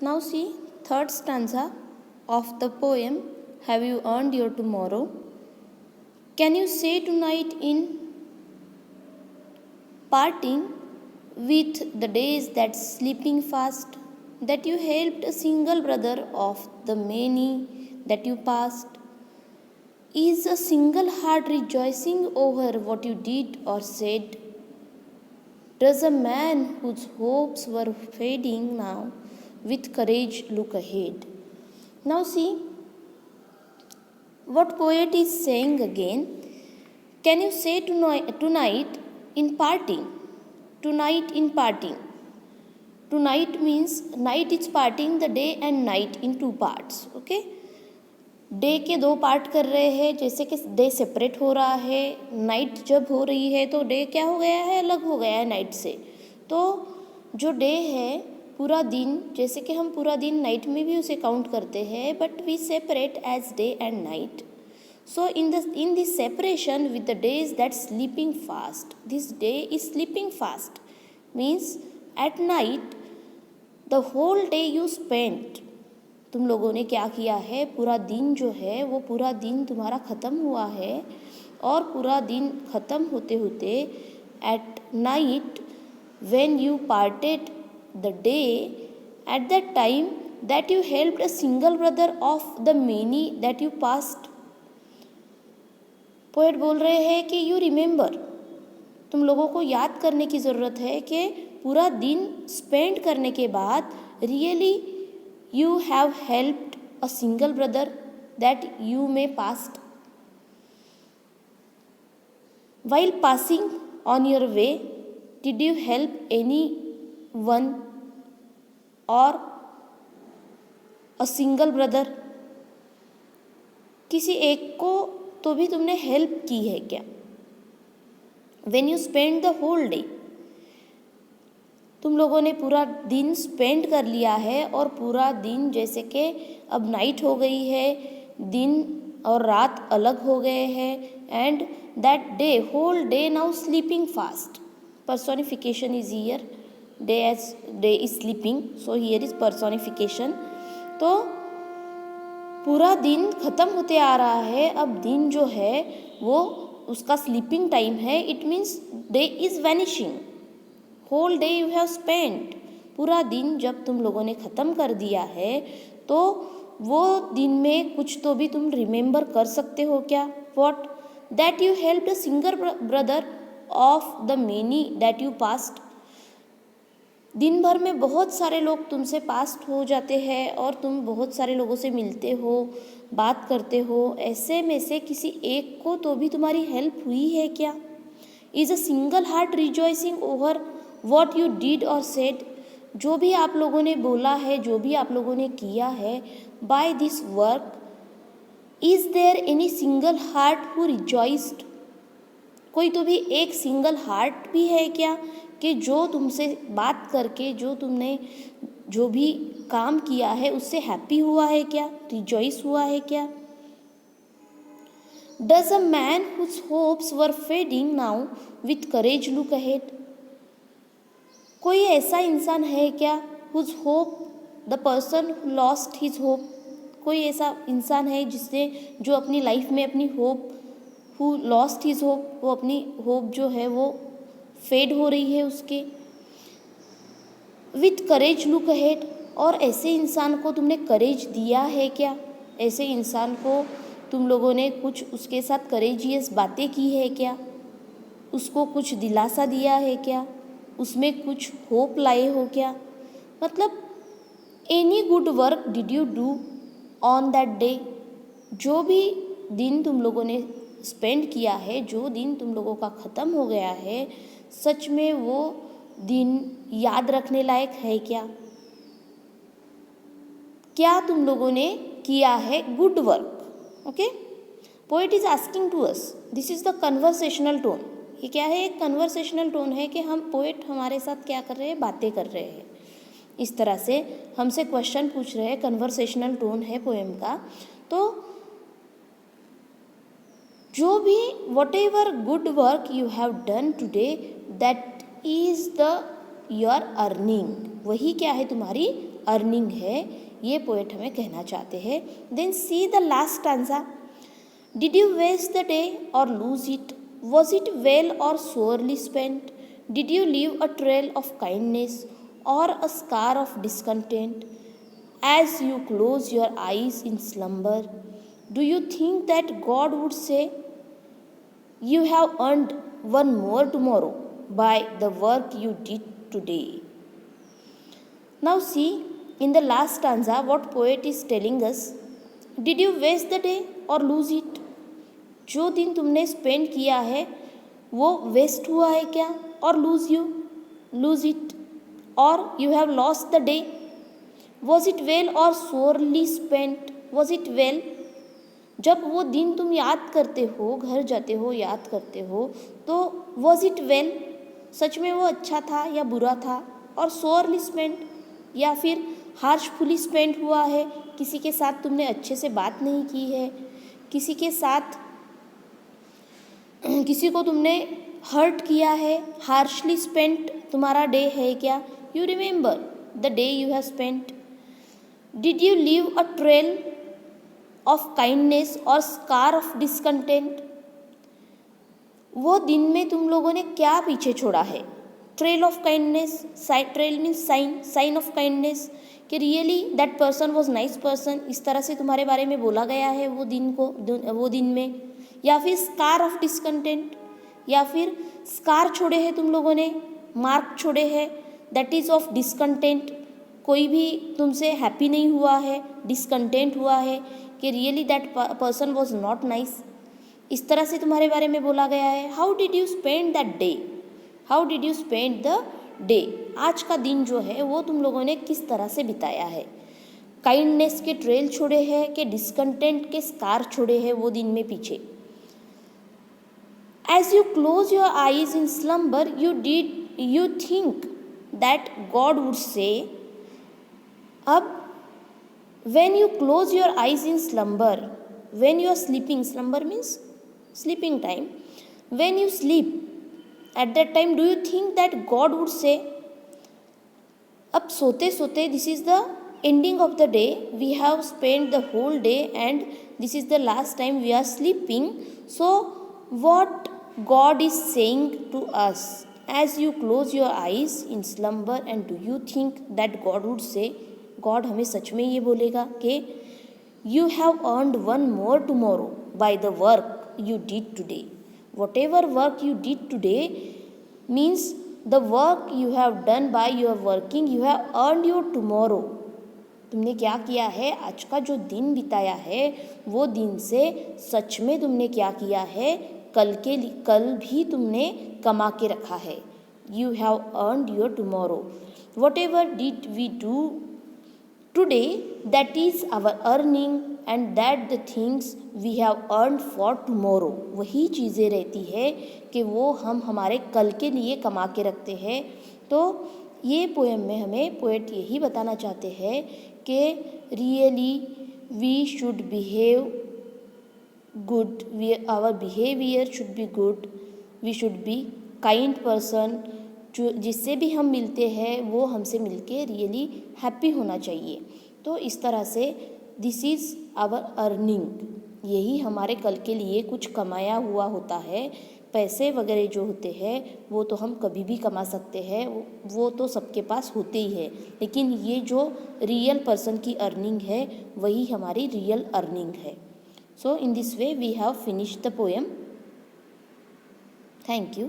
Now see third stanza of the poem Have You Earned Your Tomorrow? Can you say tonight in parting with the days that's sleeping fast that you helped a single brother of the many that you passed? Is a single heart rejoicing over what you did or said? Does a man whose hopes were fading now with courage look ahead? Now see what poet is saying again. Can you say tonight in parting? Tonight in parting. Tonight means night is parting the day and night in two parts. Okay? Day के दो part कर रहे हैं, जैसे कि day separate हो रहा है, नाइट जब हो रही है तो डे क्या हो गया है, अलग हो गया है नाइट से। तो जो डे है पूरा दिन, जैसे कि हम पूरा दिन नाइट में भी उसे काउंट करते हैं, but we separate as day and night. So in this separation with the days that sleeping fast, this day is sleeping fast means at night the whole day you spent, तुम लोगों ने क्या किया है, पूरा दिन जो है वो पूरा दिन तुम्हारा ख़त्म हुआ है, और पूरा दिन ख़त्म होते होते at night when you parted the day, at that time that you helped a single brother of the many that you passed. Poet बोल रहे हैं कि यू रिमेंबर, तुम लोगों को याद करने की ज़रूरत है कि पूरा दिन स्पेंड करने के बाद really you have helped a single brother that you may past. While passing on your way did you help any one और अ सिंगल ब्रदर, किसी एक को तो भी तुमने हेल्प की है क्या. When you spend the whole day, तुम लोगों ने पूरा दिन स्पेंड कर लिया है, और पूरा दिन जैसे कि अब नाइट हो गई है, दिन और रात अलग हो गए हैं, and that day whole day now sleeping fast. Personification is here, day as day is sleeping, so here is personification. तो पूरा दिन ख़त्म होते आ रहा है, अब दिन जो है वो उसका स्लीपिंग टाइम है. It means day is vanishing, whole day you have spent. पूरा दिन जब तुम लोगों ने ख़त्म कर दिया है तो वो दिन में कुछ तो भी तुम रिमेंबर कर सकते हो क्या. What? That you helped a single brother of the many that you past. दिन भर में बहुत सारे लोग तुमसे पास्ट हो जाते हैं और तुम बहुत सारे लोगों से मिलते हो, बात करते हो, ऐसे में से किसी एक को तो भी तुम्हारी हेल्प हुई है क्या. Is a single heart rejoicing over what you did और सेड, जो भी आप लोगों ने बोला है, जो भी आप लोगों ने किया है by this work, is there any single heart who rejoiced, कोई तो भी एक सिंगल हार्ट भी है क्या कि जो तुमसे बात करके, जो तुमने जो भी काम किया है उससे हैप्पी हुआ है क्या, रिजॉइस हुआ है क्या. Does a man whose hopes were fading now with courage look ahead, कोई ऐसा इंसान है क्या whose hope, the person who lost his hope, कोई ऐसा इंसान है जिसने, जो अपनी लाइफ में अपनी hope, who lost his hope, वो अपनी होप जो है वो फेड हो रही है उसके. विथ करेज लुक अहेड, और ऐसे इंसान को तुमने करेज दिया है क्या, ऐसे इंसान को तुम लोगों ने कुछ उसके साथ करेजियस बातें की है क्या, उसको कुछ दिलासा दिया है क्या, उसमें कुछ होप लाए हो क्या. मतलब any good work did you do on that day, जो भी दिन तुम लोगों ने स्पेंड किया है, जो दिन तुम लोगों का ख़त्म हो गया है, सच में वो दिन याद रखने लायक है क्या. क्या तुम लोगों ने किया है good work. Okay, poet is asking to us, this is the conversational tone. ये क्या है, एक कन्वर्सेशनल टोन है कि हम, पोएट हमारे साथ क्या कर रहे हैं, बातें कर रहे हैं. इस तरह से हमसे क्वेश्चन पूछ रहे हैं, कन्वर्सेशनल टोन है पोएम का. तो जो भी what ever good work you have done today, that is the your earning. वही क्या है, तुम्हारी अर्निंग है, ये पोएट हमें कहना चाहते हैं। Then see the last stanza. Did you waste the day or lose it? Was it well or sorely spent? Did you leave a trail of kindness or a scar of discontent? As you close your eyes in slumber, do you think that God would say, you have earned one more tomorrow by the work you did today? Now see, in the last stanza, what poet is telling us, did you waste the day or lose it? जो दिन तुमने spend किया है वो waste हुआ है क्या, और लूज इट, और you have lost the day. Was it well or sorely spent? Was it well, जब वो दिन तुम याद करते हो, घर जाते हो याद करते हो, तो वॉज इट वेल, सच में वो अच्छा था या बुरा था? और सोरली स्पेंट, या फिर हार्शफुली स्पेंट हुआ है, किसी के साथ तुमने अच्छे से बात नहीं की है, किसी के साथ किसी को तुमने हर्ट किया है, हार्शली स्पेंट तुम्हारा डे है क्या? You remember the day you have spent. Did you leave a trail of kindness or scar of discontent? वो दिन में तुम लोगों ने क्या पीछे छोड़ा है? Trail of kindness, trail means sign of kindness, कि really that person was nice person, इस तरह से तुम्हारे बारे में बोला गया है वो दिन में। या फिर स्कार ऑफ डिसकंटेंट, या फिर स्कार छोड़े हैं तुम लोगों ने, मार्क छोड़े हैं, दैट इज ऑफ डिसकंटेंट, कोई भी तुमसे हैप्पी नहीं हुआ है, डिसकंटेंट हुआ है, कि really that person was not nice, इस तरह से तुम्हारे बारे में बोला गया है। How did you spend that day? How did you spend the day? आज का दिन जो है वो तुम लोगों ने किस तरह से बिताया है? काइंडनेस के ट्रेल छोड़े हैं कि डिसकंटेंट के स्कार छोड़े हैं वो दिन में पीछे? As you close your eyes in slumber you think that God would say. अब when you close your eyes in slumber, when you are sleeping, slumber means sleeping time, when you sleep, at that time do you think that God would say, अब सोते सोते, this is the ending of the day, we have spent the whole day and this is the last time we are sleeping, so what God is saying to us as you close your eyes in slumber, and do you think that God would say, God हमें सच में ये बोलेगा कि you have earned one more tomorrow by the work you did today. What ever work you did today means the work you have done by your working, you have earned your tomorrow. तुमने क्या किया है, आज का जो दिन बिताया है वो दिन से सच में तुमने क्या किया है, कल भी तुमने कमा के रखा है। You have earned your tomorrow. Whatever did we do today, that is our earning, and that the things we have earned for tomorrow, वही चीज़ें रहती है कि वो हम हमारे कल के लिए कमा के रखते हैं। तो ये पोएम में हमें पोएट यही बताना चाहते हैं कि really we should behave good, our behaviour should be good, we should be kind person, जो जिससे भी हम मिलते हैं वो हमसे मिलके रियली हैप्पी होना चाहिए। तो इस तरह से दिस इज़ आवर अर्निंग, यही हमारे कल के लिए कुछ कमाया हुआ होता है। पैसे वगैरह जो होते हैं वो तो हम कभी भी कमा सकते हैं, वो तो सबके पास होते ही है, लेकिन ये जो रियल पर्सन की अर्निंग है वही हमारी रियल अर्निंग है। So in this way we have finished the poem. Thank you.